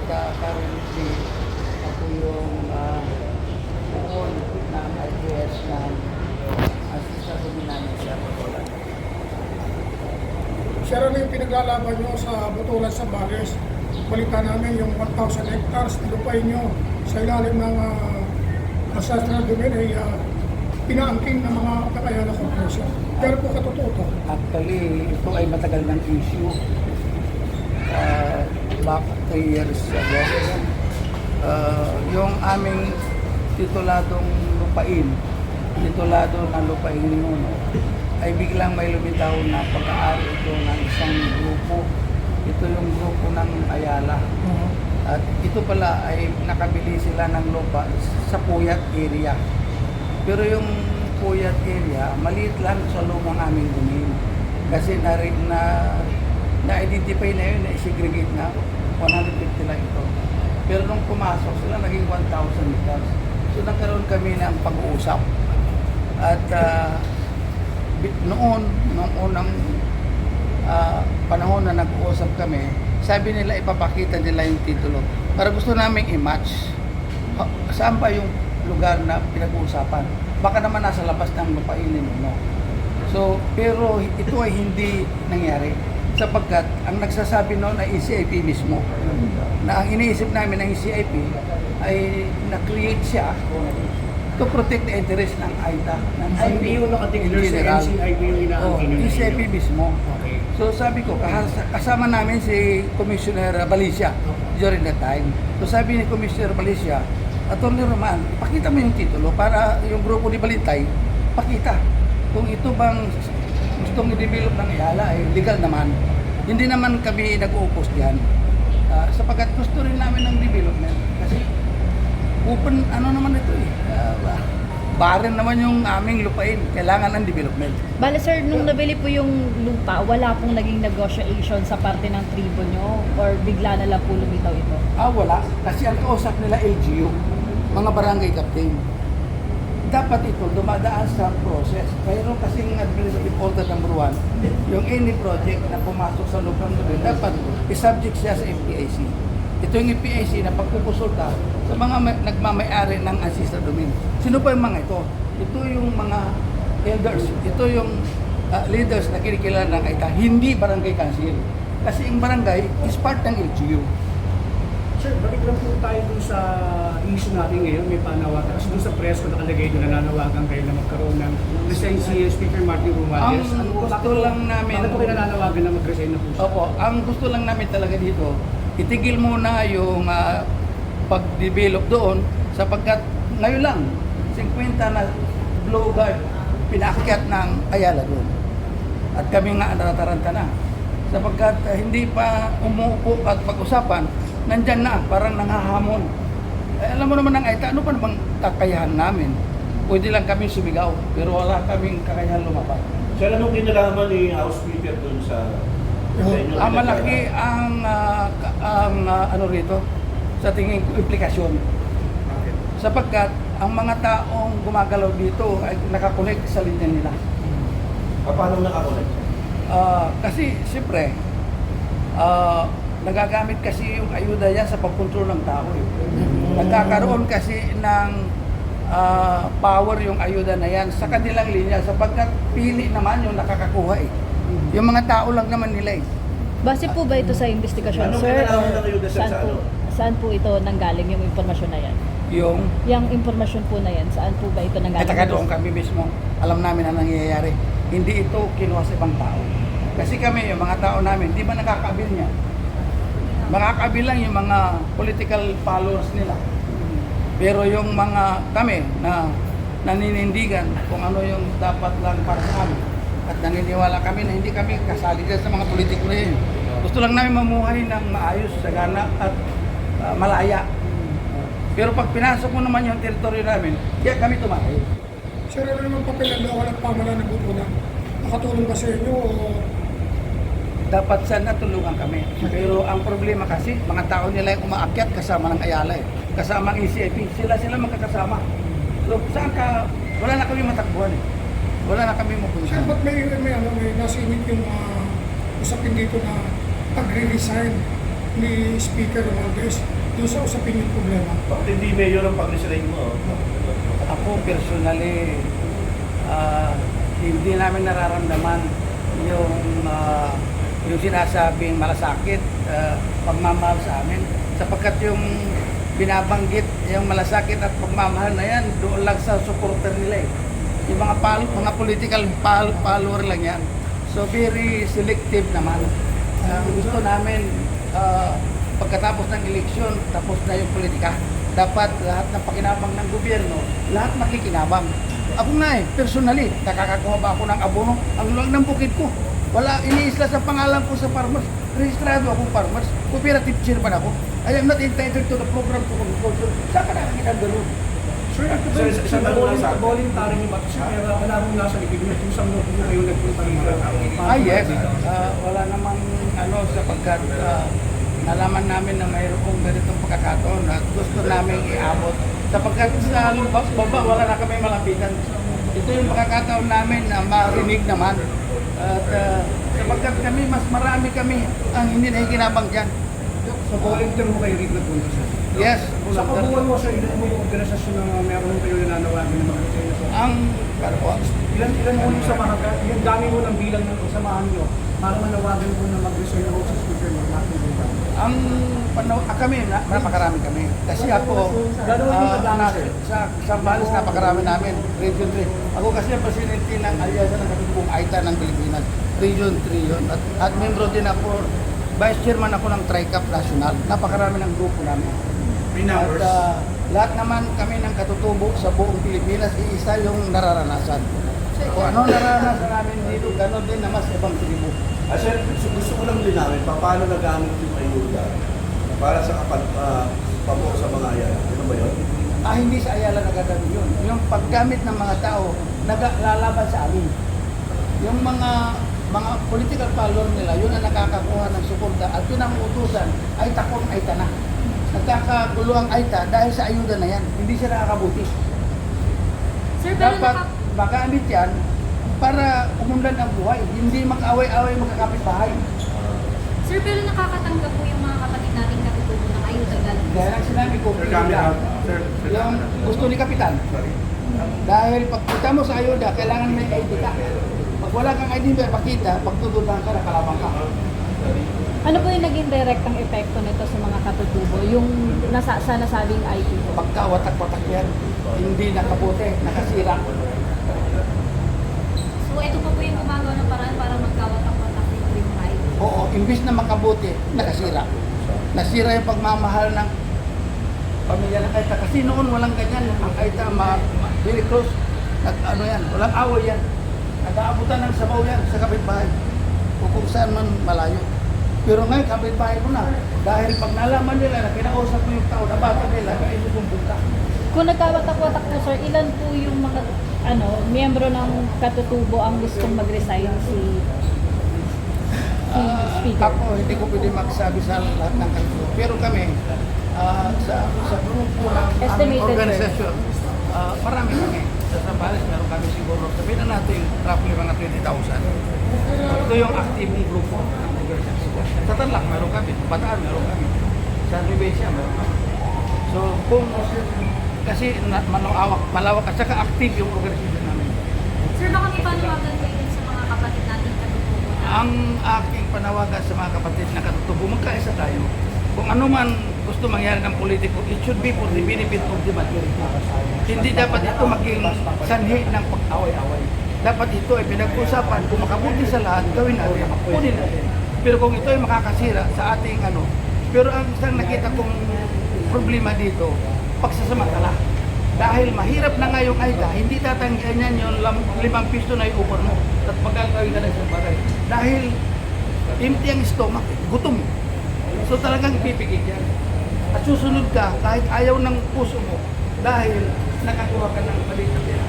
At currently, ako yung buon ng IPS ng Assistant Dominante sa Botolan. Sir, ano yung pinaglalaban nyo sa Botolan sa Bagues? Balita namin yung 1,000 hectares nilupay nyo sa ilalim ng ancestral domain ay pinaangkin ng mga Kakayana Corporation. Pero po katotoo to. Actually, ito ay matagal ng issue. Back 3 years ago. Yung aming tituladong lupain, titulado ng lupain ni Nuno, ay biglang may lumitaw na pag-aari ito ng isang grupo. Ito yung grupo ng Ayala. At ito pala ay nakabili sila ng lupa sa Puyat area. Pero yung Puyat area, maliit lang sa lumang aming domain. Kasi na-identify na yun, na-segregate na, 150 lang ito. Pero nung pumasok sila, naging 1,000 hectares. So nagkaroon kami ng pag-uusap. At noong unang panahon na nag-uusap kami, sabi nila ipapakita nila yung titulo. Para gusto namin i-match. Saan ba yung lugar na pinag-uusapan? Baka naman nasa labas ng lupain ni Nuno. So, pero ito ay hindi nangyari. Sapagkat ang nagsasabi noon ay ECIP mismo. Na ang iniisip namin ng ECIP ay na-create siya to protect the interest ng AITA. Ng IPU nakatikler sa NCIP yung inaangkin nyo. ECIP mismo. Okay. So sabi ko, kasama namin si Commissioner Balicia during that time. So sabi ni Commissioner Balicia, Atty. Roman, pakita mo yung titulo para yung grupo ni Balintay, pakita. Kung ito bang gustong i-develop ng Ayala ay legal naman. Hindi naman kami nag-uupos diyan. Sapagkat gusto rin namin ng development. Kasi open, ano naman ito eh. Barren naman yung aming lupain. Kailangan ng development. Bale sir, nung nabili po yung lupa, wala pong naging negotiation sa parte ng tribo nyo or bigla na lang po lumitaw ito? Wala. Kasi ang kausap nila LGU, mga barangay captain. Dapat ito dumadaan sa process. Mayroon kasing administrative order number 1, yung any project na pumasok sa loob ng domain, dapat i-subject siya sa FPIC. Ito yung FPIC na pagpupusulta sa mga nagmamayari ng ancestral domain. Sino pa yung mga ito? Ito yung mga elders. Ito yung leaders na kinikilala ng AITA, hindi barangay council. Kasi yung barangay is part ng LGU. Sir, balik lang po tayo dun sa issue natin ngayon, may panawagan. Kasi dun sa press ko nakalagay doon, nananawagan kayo na magkaroon ng resign si Speaker Martin Romualdez. Ang gusto lang namin... Bakit po kayo nananawagan na mag-resign na po siya? Opo, ang gusto lang namin talaga dito, itigil muna yung pag-develop doon sapagkat ngayon lang, 50 na blow guard pinaakyat ng Ayala doon. At kami nga natataranta na. Sapagkat hindi pa umuupo at pag-usapan, nandyan na, parang nanghahamon. Alam mo naman ng AITA, ano pa namang kakayahan namin? Pwede lang kami sumigaw, pero wala kaming kakayahan lumapat. Sir, anong kinalaman ni House Speaker dun sa inyo? Malaki ang ano rito, sa tingin ko, implikasyon. Sapagkat ang mga taong gumagalaw dito ay nakakonect sa linya nila. Paano nakakulit? Kasi siyempre, nagagamit kasi yung ayuda yan sa pagkontrol ng tao. Nagkakaroon kasi ng power yung ayuda na yan sa kanilang linya sapagkat pili naman yung nakakakuha eh. Yung mga tao lang naman nila eh. Base po ba ito sa investigasyon, Anong sir? kinalaman ng ayuda, sir, Saan sa po, ano? saan po ito nanggaling yung impormasyon na yan? Yung Yung impormasyon po na yan, saan po ba ito nanggaling? At doon kami mismo, alam namin ang nangyayari. Hindi ito kinuha sa ibang tao. Kasi kami, yung mga tao namin, di ba nakakabil niya? Makakabil lang yung mga political followers nila. Pero yung mga kami na naninindigan kung ano yung dapat lang para sa amin. At naniniwala kami na hindi kami kasali dyan sa mga politiko na yun. Gusto lang namin mamuhay ng maayos, sagana at malaya. Pero pag pinasok mo naman yung teritoryo namin, kaya kami tumakay. Sir, ano naman papel ng lawan at pamalaan ng Botolan? Nakatulong ba sa inyo o Dapat sana tulungan kami. Pero ang problema kasi, mga tao nila yung umaakyat kasama ng Ayala eh. Kasama ang ECIP, sila magkakasama. So saan ka, wala na kami matakbuhan eh. Wala na kami sir, mapunta. ba't may nasingit yung usapin dito na pagre-resign ni Speaker Romualdez doon sa usapin yung problema. Bakit hindi mayor ang pag-resign mo? Ako personally, hindi namin nararamdaman yung sinasabing malasakit, pagmamahal sa amin. Sapagkat yung binabanggit, yung malasakit at pagmamahal na yan, doon lang sa supporter nila eh. Yung mga political follower lang yan. So very selective naman. Gusto namin, pagkatapos ng eleksyon, tapos na yung politika, dapat lahat ng pakinabang ng gobyerno, lahat makikinabang. Ako nga eh, personally, nakakakuha ba ako ng abono? Ang luwag ng bukid ko. Wala, iniisla sa pangalan ko sa farmers. Rehistrado akong farmers. Cooperative chairman ako. I am not entitled to the program to agriculture. Saan ka nakakita gano'n? Sir, ito ba Sir, sa voluntary niyo ba? Sir, pero wala akong nasa likod niyo kung saan mo kayo nagpunta rito. Yes. Wala namang sapagkat nalaman namin na mayroong ganitong pagkakataon at gusto namin iabot. Sapagkat sa baba, wala na kami malapitan. Ito yung pagkakataon namin na marinig naman. At sapagkat kami, mas marami kami ang hindi nakikinabang dyan. So, volunteer mo kayo rito nagpunta, sir? Yes. Sa kabuuan mo, sir, ilan mo yung organisasyon na meron kayo nananawagan ng mga kayo? Ang Ilan mo yung samahan ka? Yung dami mo ng bilang ng samahan nyo para manawagan mo na mag-resign ako sa speaker ng natin dito. kami, napakarami kami. Kasi ako, sa Balis, napakarami namin, Region 3. Ako kasi ang presidente ng Alyansa ng Katutubong AITA ng Pilipinas, Region 3 yun. At membro din ako, vice chairman ako ng TRICAP National. Napakarami ng grupo namin. At lahat naman kami ng katutubo sa buong Pilipinas, iisa yung nararanasan. Kung ano nararanasan namin dito, gano'n din naman sa ibang tribo. Sir, gusto ko lang linawin, paano nagamit yung ayuda para sa pabor sa mga ayan? Ano ba yun? Hindi sa Ayala nagagamit yun. Yung paggamit ng mga tao, naglalaban sa amin. Yung mga political follower nila, yun ang nakakakuha ng suporta at yun ang utusan, ay takong ay tana. Nagkakagulo ang AITA dahil sa ayuda na yan. Hindi siya nakakabuti. Sir, pero Dapat magamit yan para umundan ang buhay. Hindi mag-away-away magkakapit-bahay. Sir, pero nakakatanggap po yung mga kapatid natin katutubo ng ayuda galing. Dahil ang sinabi ko, yung gusto ni Kapitan. Dahil pag punta mo sa ayuda, kailangan may ID ka. Pag wala kang ID ba pakita, pagtutunan ka, nakalabang ka. Ano po yung naging direktang epekto nito sa mga katutubo? Yung sa nasabing IT po? Pagkawatak-watak yan, hindi nakabote, nakasira. So, ito pa po yung gumagawa ng paraan para magkawatak-watak dito yung ayuda. Oo, imbis na makabote, nakasira. Nasira yung pagmamahal ng pamilya ng Aita. Kasi noon walang ganyan. Ang Aita, very close. Walang away yan. Nag-aabutan ng sabaw yan sa kapitbahay. O kung saan man malayo. Pero ngayon, kapitbahay ko na. Dahil pag nalaman nila na kinausap mo yung tao na bata nila, kaya isusumbong ka. Kung nagkawatak-watak po, sir, ilan po yung mga miyembro ng katutubo ang gustong mag-resign si Speaker? Ako, hindi ko pwede magsabi sa lahat ng katutubo. Pero kami, sa grupo ng aming Estimated, organisasyon, marami kami. Sa Zambales, meron kami siguro, sabihin na natin, roughly mga 20,000. Ito yung active grupo ng organisasyon. Sa Tarlac, meron kami. Bataan, meron kami. Sa Nubesia, meron kami. So, kasi malawak at saka active yung organisasyon namin. Sir, baka may panawagan kayo din sa mga kapatid natin katutubo na Ang aking panawagan sa mga kapatid na katutubo, magkaisa tayo. Kung ano man gusto mangyari ng politiko, it should be for the benefit of the majority. Hindi dapat ito maging sanhi ng pag-away-away. Dapat ito ay pinag-usapan, kung makabuti sa lahat, gawin natin, kunin natin. Pero kung ito ay makakasira sa ating pero ang isang nakita kong problema dito, pagsasamantala. Dahil mahirap na nga yung AITA, hindi tatanggihan yan yung 5 piso na yung upor mo at pagkakawin ka na sa bagay. Dahil empty ang stomach, gutom. So talagang pipigil yan. At susunod ka kahit ayaw ng puso mo dahil nakakuha ka ng balik na pera.